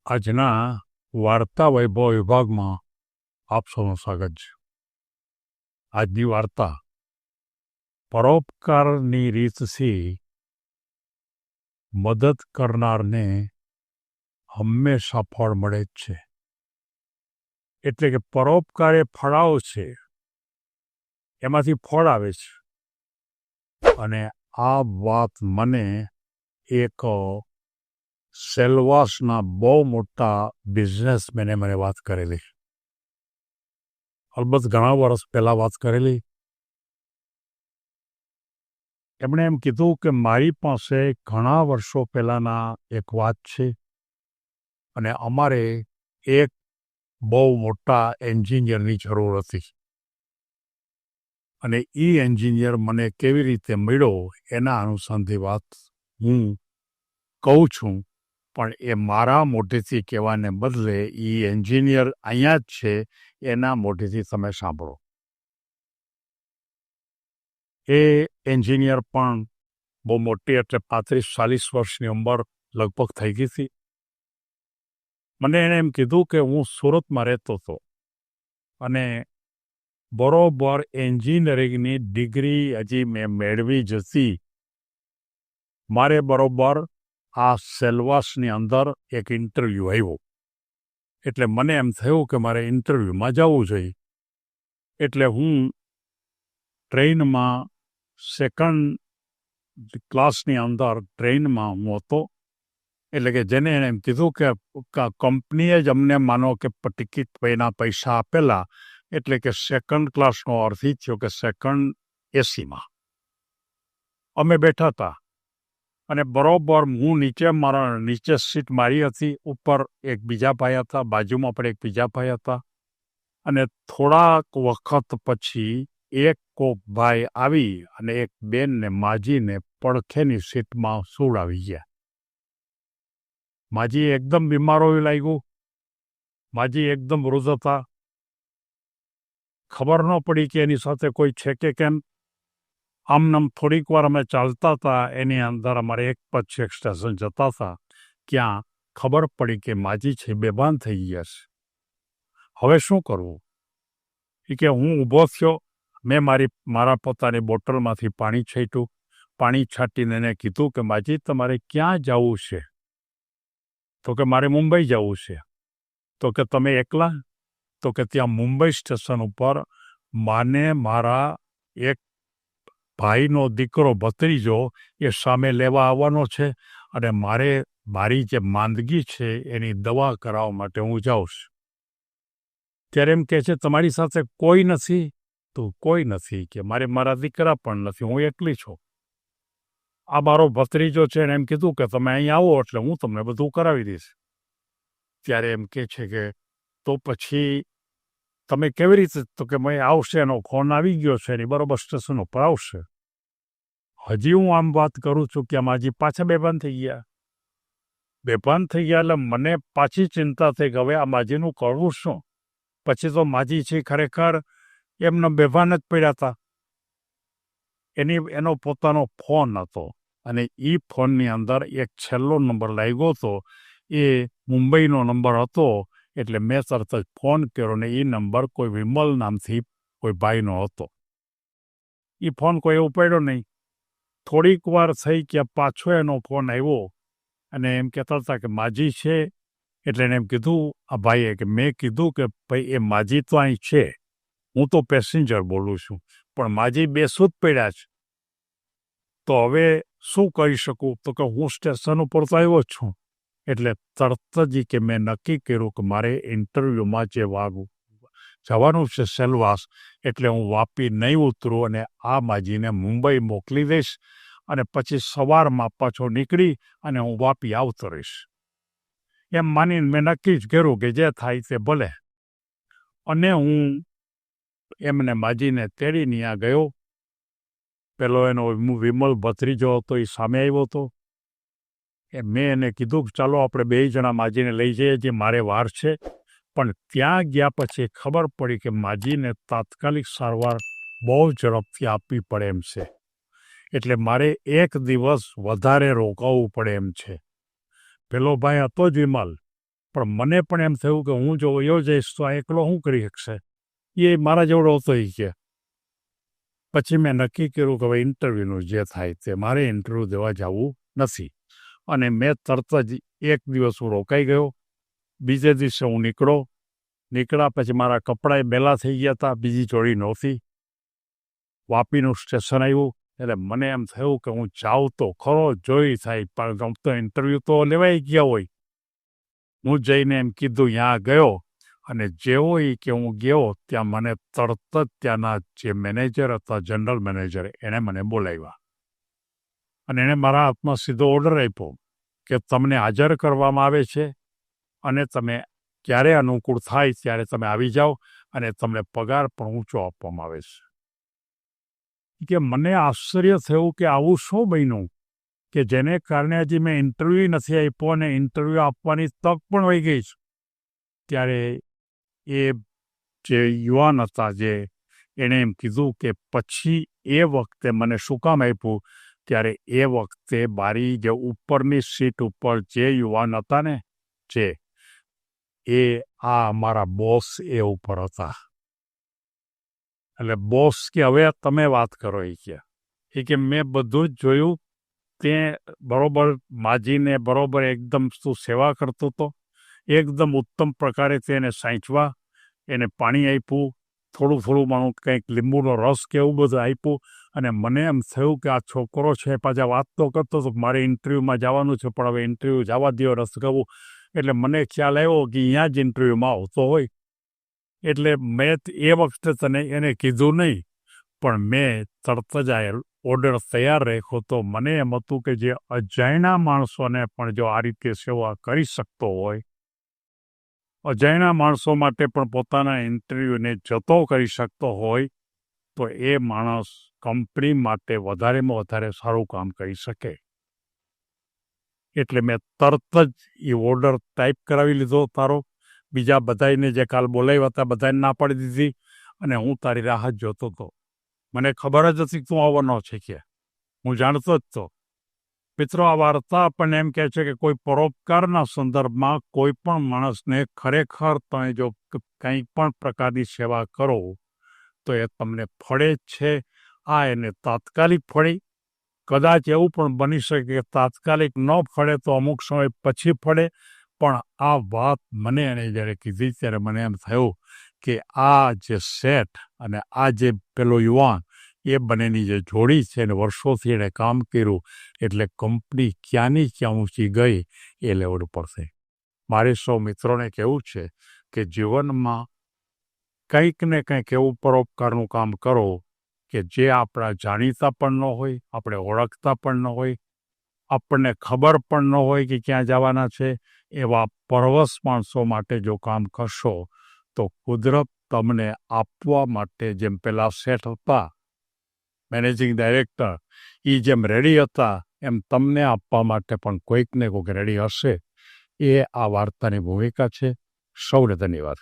આજના વાર્તા વૈભવ વિભાગમાં આપ સૌનું સ્વાગત છે. આજની વાર્તા પરોપકારની રીતથી મદદ કરનારને હંમેશા ફળ મળે જ છે. એટલે કે પરોપકાર એ ફળાવ છે, એમાંથી ફળ આવે છે. અને આ વાત મને એક સેલવાસના બહુ મોટા બિઝનેસમેને મને વાત કરેલી. અલબત્ત ઘણા વર્ષ પહેલાં વાત કરેલી. એમણે એમ કીધું કે મારી પાસે ઘણા વર્ષો પહેલાંના એક વાત છે, અને અમારે એક બહુ મોટા એન્જિનિયરની જરૂર હતી. અને એ એન્જિનિયર મને કેવી રીતે મળ્યો એના અનુસંધાને વાત હું કહું છું, પણ એ મારા મોઢેથી કહેવાને બદલે એ એન્જિનિયર અહીંયા જ છે એના મોઢેથી તમે સાંભળો. એ એન્જિનિયર પણ બહુ મોટી, એટલે 35-40 વર્ષની ઉંમર લગભગ થઈ ગઈ હતી. મને એણે એમ કીધું કે હું સુરતમાં રહેતો હતો અને બરોબર એન્જિનિયરિંગની ડિગ્રી હજી મેં મેળવી જ હતી. મારે બરોબર આ સેલવાસની અંદર એક ઇન્ટરવ્યૂ આવ્યો. એટલે મને એમ થયું કે મારે ઇન્ટરવ્યૂમાં જવું જોઈએ. એટલે હું ટ્રેનમાં સેકન્ડ ક્લાસની અંદર ટ્રેનમાં હું હતો. એટલે કે જેને એણે એમ કીધું કે કંપનીએ જ અમને માનો કે ટિકિટ એના પૈસા આપેલા, એટલે કે સેકન્ડ ક્લાસનો અર્થ એ થયો કે સેકન્ડ એસીમાં અમે બેઠા હતા. અને બરોબર હું નીચે સીટ મારી હતી, ઉપર એક બીજા ભાઈ હતા, બાજુમાં પણ એક બીજા ભાઈ હતા. અને થોડાક વખત પછી એક કોક ભાઈ આવી અને એક બેનને માજીને પડખેની સીટમાં સુવડાવી ગયા. માજી એકદમ બીમાર હોવી લાગ્યું. માજી એકદમ વૃદ્ધ હતા. ખબર ન પડી કે એની સાથે કોઈ છે કે કેમ. આમનામ થોડીક વાર અમે ચાલતા હતા, એની અંદર અમારે એક પછી એક સ્ટેશન જતા હતા, ક્યાં ખબર પડી કે માજી છે બેભાન થઈ ગયા છે. હવે શું કરવું? એ કે હું ઊભો થયો, મેં મારા પોતાની બોટલમાંથી પાણી છાંટ્યું. પાણી છાંટીને એને કીધું કે માજી તમારે ક્યાં જવું છે? તો કે મારે મુંબઈ જવું છે. તો કે તમે એકલા? તો કે ત્યાં મુંબઈ સ્ટેશન ઉપર માને મારા એક ભાઈનો દીકરો ભત્રીજો એ સામે લેવા આવવાનો છે, અને મારી જે માંદગી છે એની દવા કરાવવા માટે હું જાઉં છું. ત્યારે એમ કહે છે તમારી સાથે કોઈ નથી? તો કોઈ નથી, કે મારા દીકરા પણ નથી, હું એકલી છું. આ મારો ભત્રીજો છે, એને એમ કીધું કે તમે અહીં આવો એટલે હું તમને બધું કરાવી દઈશ. ત્યારે એમ કહે છે કે તો પછી તમે કેવી રીતે? તો કે મેં આવશે, એનો ફોન આવી ગયો છે, એની બરોબર સ્ટેશન ઉપર આવશે. હજી હું આમ વાત કરું છું કે માજી પાછા બેભાન થઈ ગયા. બેભાન થઈ ગયા એટલે મને પાછી ચિંતા થઈ કે હવે આ માજીનું કરવું શું? પછી તો માજી છે ખરેખર એમનો બેભાન જ પડ્યા હતા. એનો પોતાનો ફોન હતો, અને એ ફોનની અંદર એક છેલ્લો નંબર લાગ્યો હતો. એ મુંબઈનો નંબર હતો. એટલે મેં તરત જ ફોન કર્યો, ને એ નંબર કોઈ વિમલ નામથી કોઈ ભાઈનો હતો. એ ફોન કોઈ ઉપાડ્યો નહીં. થોડીક વાર થઈ કે પાછો એનો ફોન આવ્યો, અને એમ કહેતા હતા કે માજી છે. એટલે એને એમ કીધું આ ભાઈએ કે મેં કીધું કે ભાઈ એ માજી તો અહીં છે, હું તો પેસેન્જર બોલું છું, પણ માજી બેસું જ પડ્યા છે. તો હવે શું કરી શકું? તો કે હું સ્ટેશન ઉપર તો આવ્યો જ છું. એટલે તરત જ કે મેં નક્કી કર્યું કે મારે ઇન્ટરવ્યૂમાં જવાનું છે સેલવાસ, એટલે હું વાપી નહીં ઉતરું, અને આ માજીને મુંબઈ મોકલી દઈશ, અને પછી સવારમાં પાછો નીકળી અને હું વાપી આવતો રહીશ. એમ માનીને મેં નક્કી જ કર્યું કે જે થાય તે ભલે. અને હું એમને માજીને તેડીને ત્યાં ગયો. પેલો એનો વિમલ ભત્રીજો હતો, એ સામે આવ્યો હતો. મેં એને કીધું કે ચાલો આપણે બે જણા માજીને લઈ જઈએ, જે મારે વાર છે. પણ ત્યાં ગયા પછી ખબર પડી કે માજીને તાત્કાલિક સારવાર બહુ ઝડપથી આપવી પડે એમ છે. એટલે મારે એક દિવસ વધારે રોકાવું પડે એમ છે. પેલો ભાઈ હતો જ વિમલ, પણ મને પણ એમ થયું કે હું જો વયો જઈશ તો આ એકલો શું કરી શકશે, એ મારા જેવડો હતો એ કે. પછી મેં નક્કી કર્યું કે હવે ઇન્ટરવ્યૂનું જે થાય તે મારે ઇન્ટરવ્યૂ દેવા જવું નથી. અને મેં તરત જ એક દિવસ હું રોકાઈ ગયો. બીજે દિવસે હું નીકળ્યા પછી મારા કપડાં મેલા થઈ ગયા હતા, બીજી જોડી નહોતી. વાપીનું સ્ટેશન આવ્યું એટલે મને એમ થયું કે હું જાઉં તો ખરો, જોઈ થાય, પણ તો ઇન્ટરવ્યૂ તો લેવાઈ ગયા હોય. હું જઈને એમ કીધું ત્યાં ગયો, અને જેવો એ કે હું ગયો ત્યાં મને તરત જ ત્યાંના જે મેનેજર હતા, જનરલ મેનેજર, એણે મને બોલાવ્યા અને એણે મારા હાથમાં સીધો ઓર્ડર આપ્યો કે તમને હાજર કરવામાં આવે છે અને તમે ક્યારે અનુકૂળ થાય ત્યારે તમે આવી જાઓ અને તમને પગાર પણ ઊંચો આપવામાં આવે છે. કે મને આશ્ચર્ય થયું કે આવું શું બન્યું કે જેને કારણે હજી મેં ઇન્ટરવ્યૂ નથી આપ્યો અને ઇન્ટરવ્યૂ આપવાની તક પણ વહી ગઈ છે. ત્યારે એ જે યુવાન હતા એણે એમ કીધું કે પછી એ વખતે મને શું કામ આપ્યું, ત્યારે એ વખતે બારી જે ઉપરની સીટ ઉપર જે યુવાન હતા ને એ આ અમારા બોસ એ ઉપર હતા. એટલે બોસ કે હવે તમે વાત કરો કે મેં બધું જ જોયું, તે બરોબર માજીને બરોબર એકદમ તું સેવા કરતો હતો, એકદમ ઉત્તમ પ્રકારે તેને સાંચવા, એને પાણી આપ્યું, થોડું માનું કંઈક લીંબુનો રસ કે એવું બધું આપ્યું. અને મને એમ થયું કે આ છોકરો છે પાછા વાત તો કરતો હતો મારે ઇન્ટરવ્યૂમાં જવાનું છે, પણ હવે ઇન્ટરવ્યૂ જવા દો રસ કહું. એટલે મને ખ્યાલ આવ્યો કે અહીંયા જ ઇન્ટરવ્યૂમાં આવતો હોય. એટલે મેં એ વખતે એને કીધું નહીં, પણ મેં તરત જ આ ઓર્ડર તૈયાર રાખ્યો. તો મને એમ હતું કે જે અજાણ્યા માણસોને પણ જો આ રીતે સેવા કરી શકતો હોય, અજાણ્યા માણસો માટે પણ પોતાના ઇન્ટરવ્યૂને જતો કરી શકતો હોય, તો એ માણસ કંપની માટે વધારેમાં વધારે સારું કામ કરી શકે. એટલે મેં તરત જ એ ઓર્ડર ટાઈપ કરાવી લીધો તારો. બીજા બધાને જે કાલ બોલાવ્યા હતા બધાને ના પાડી દીધી અને હું તારી રાહ જ જોતો હતો. મને ખબર જ હતી તું આવવાનો છે કે હું જાણતો જ તો. મિત્રો, આ વાર્તા આપણને એમ કહે છે કે કોઈ પરોપકારના સંદર્ભમાં કોઈ પણ માણસને ખરેખર તમે જો કંઈ પણ પ્રકારની સેવા કરો તો એ તમને ફળે જ છે. આ એને તાત્કાલિક ફળી, કદાચ એવું પણ બની શકે કે તાત્કાલિક ન ફળે તો અમુક સમય પછી ફળે. પણ આ વાત મને એને જ્યારે કીધી ત્યારે મને એમ થયું કે આ જે શેઠ અને આ જે પેલો યુવાન, એ બંનેની જે જોડી છે ને વર્ષોથી એણે કામ કર્યું, એટલે કંપની ક્યાંની ક્યાં ઊંચી ગઈ એ લેવડ પડશે. મારે સૌ મિત્રોને કહેવું છે કે જીવનમાં કંઈક ને કંઈક એવું પરોપકારનું કામ કરો કે જે આપણા જાણીતા પણ ન હોય, આપણે ઓળખતા પણ ન હોય, આપણને ખબર પણ ન હોય કે ક્યાં જવાના છે. એવા પરવશ માણસો માટે જો કામ કરશો તો કુદરત તમને આપવા માટે, જેમ પેલા શેઠ હતા મેનેજિંગ ડાયરેક્ટર, એ જેમ રેડી હતા એમ તમને આપવા માટે પણ કોઈક ને કોઈક રેડી હશે. એ આ વાર્તાની ભૂમિકા છે. સૌને ધન્યવાદ.